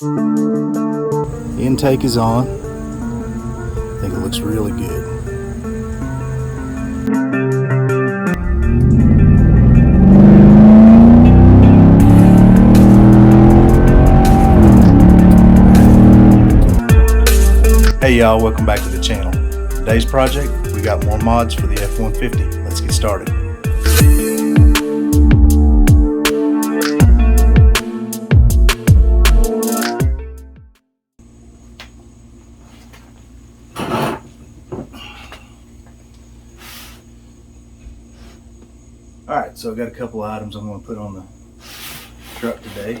The intake is on. I think it looks really good. Hey y'all, welcome back to the channel. Today's project, we got more mods for the F150. Let's get started. Alright, so I've got a couple of items I'm going to put on the truck today.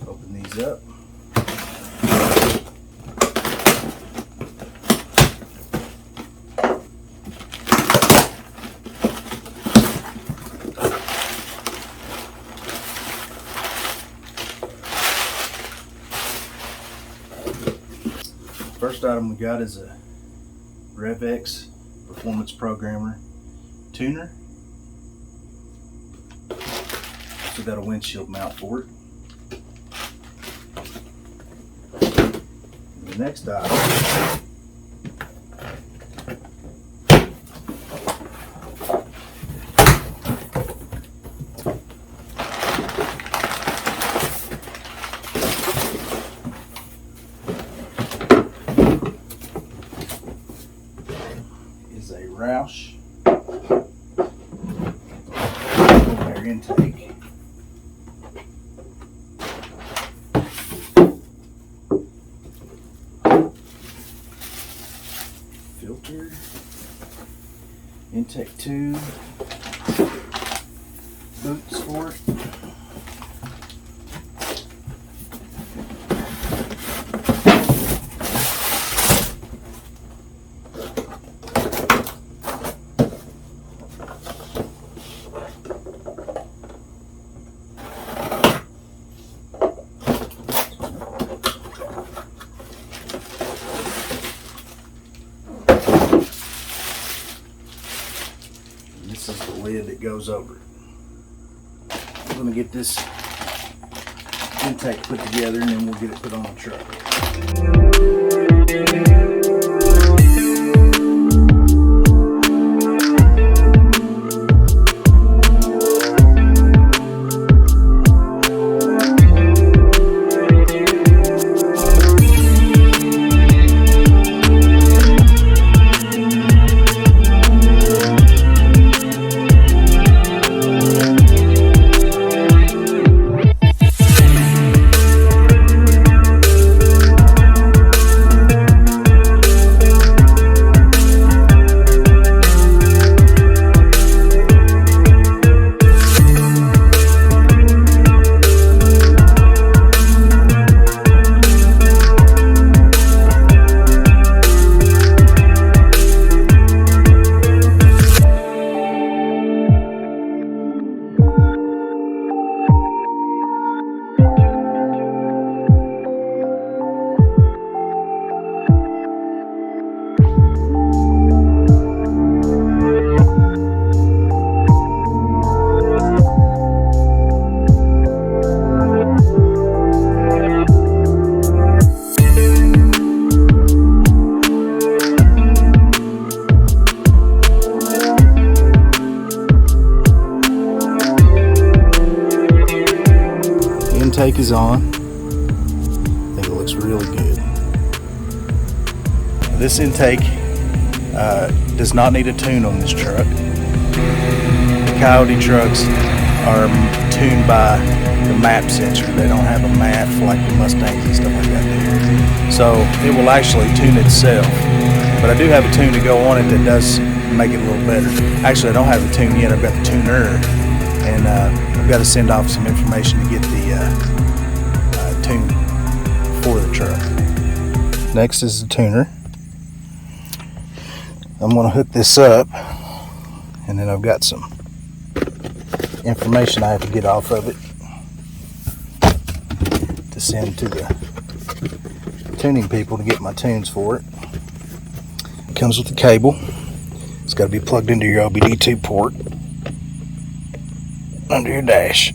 Open these up. First item we got is a RevX Performance Programmer tuner. So got a windshield mount for it. And the next item is a Roush air intake. Filter, intake tube, boots for it. This is the lid that goes over it. I'm going to get this intake put together and then we'll get it put on the truck. Intake is on. I think it looks really good. This intake does not need a tune on this truck. The Coyote trucks are tuned by the map sensor. They don't have a map like the Mustangs and stuff like that do. So it will actually tune itself. But I do have a tune to go on it that does make it a little better. Actually, I don't have the tune yet. I've got the tuner, and I've got to send off some information to get the tune for the truck. Next is the tuner. I'm going to hook this up, and then I've got some information I have to get off of it to send to the tuning people to get my tunes for it. It comes with a cable. It's got to be plugged into your OBD2 port under your dash.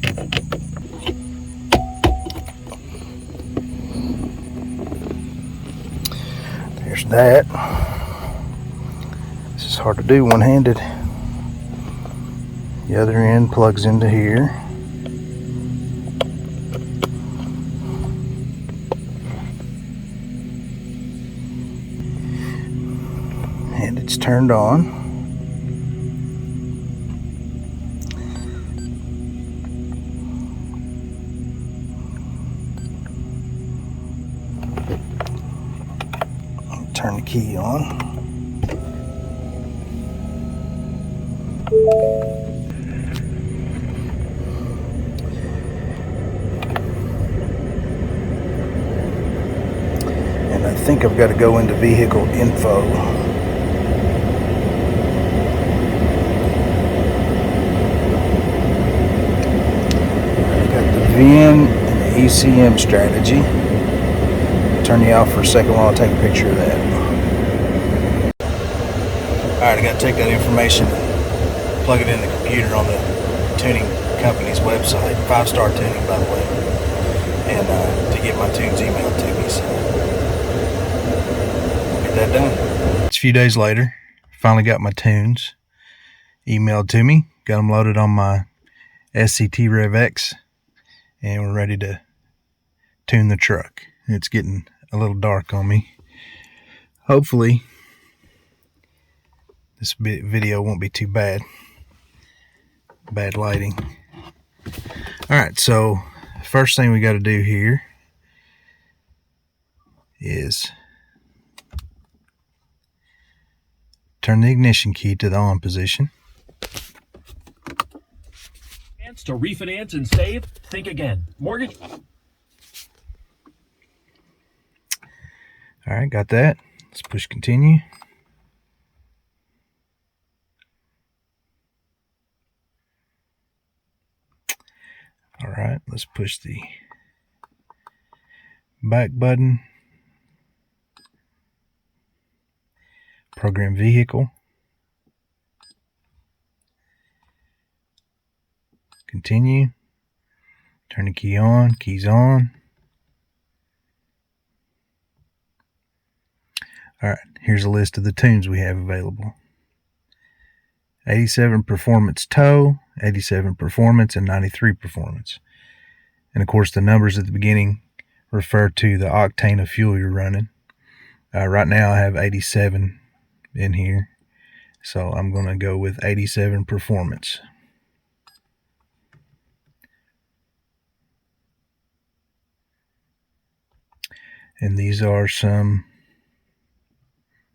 there's that. This is hard to do one-handed. The other end plugs into here. And it's turned on. Turn the key on. And I think I've got to go into vehicle info. I got the VIN and the ECM strategy. Turn you off for a second while I take a picture of that. Alright, I got to take that information, plug it in the computer on the tuning company's website, 5-star tuning by the way, and to get my tunes emailed to me, so get that done. It's a few days later, finally got my tunes emailed to me, got them loaded on my SCT Rev X, and we're ready to tune the truck. It's getting a little dark on me. Hopefully this video won't be too bad. Bad lighting. Alright, so first thing we got to do here is turn the ignition key to the on position. To refinance and save, think again. Mortgage. Alright, got that. Let's push continue. Alright, let's push the back button. Program vehicle. Continue. Turn the key on. Keys on. Alright, here's a list of the tunes we have available. 87 Performance Tow, 87 Performance, and 93 Performance. And of course the numbers at the beginning refer to the octane of fuel you're running. Right now I have 87 in here, so I'm going to go with 87 Performance. And these are some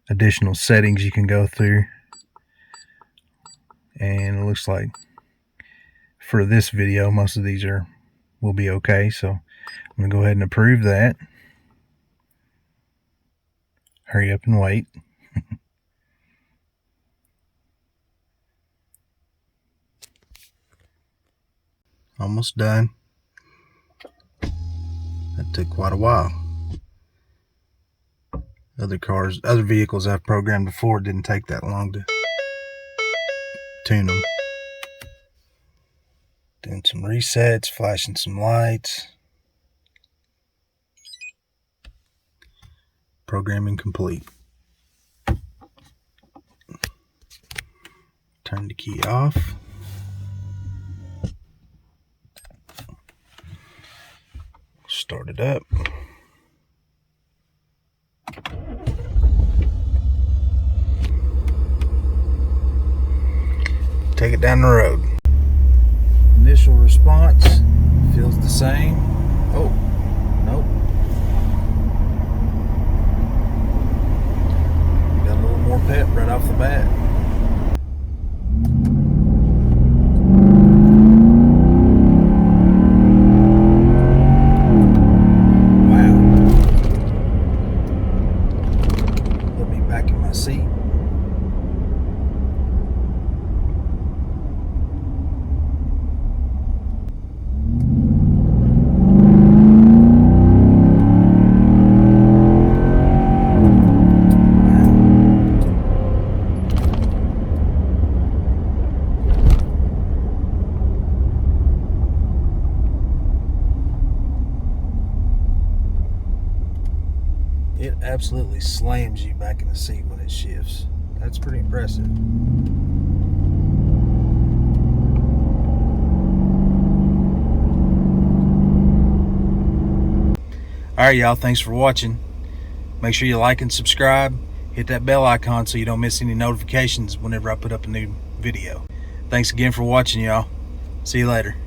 additional settings you can go through, and it looks like for this video most of these will be okay, so I'm going to go ahead and approve that. Hurry up and wait. Almost done. That took quite a while. Other vehicles I've programmed before didn't take that long to tune them. Doing some resets, flashing some lights. Programming complete. Turn the key off. Start it up. Take it down the road. Initial response feels the same. Oh, nope. Got a little more pep right off the bat. Wow. Put me back in my seat. It absolutely slams you back in the seat when it shifts. That's pretty impressive. Alright y'all, thanks for watching. Make sure you like and subscribe. Hit that bell icon so you don't miss any notifications whenever I put up a new video. Thanks again for watching, y'all. See you later.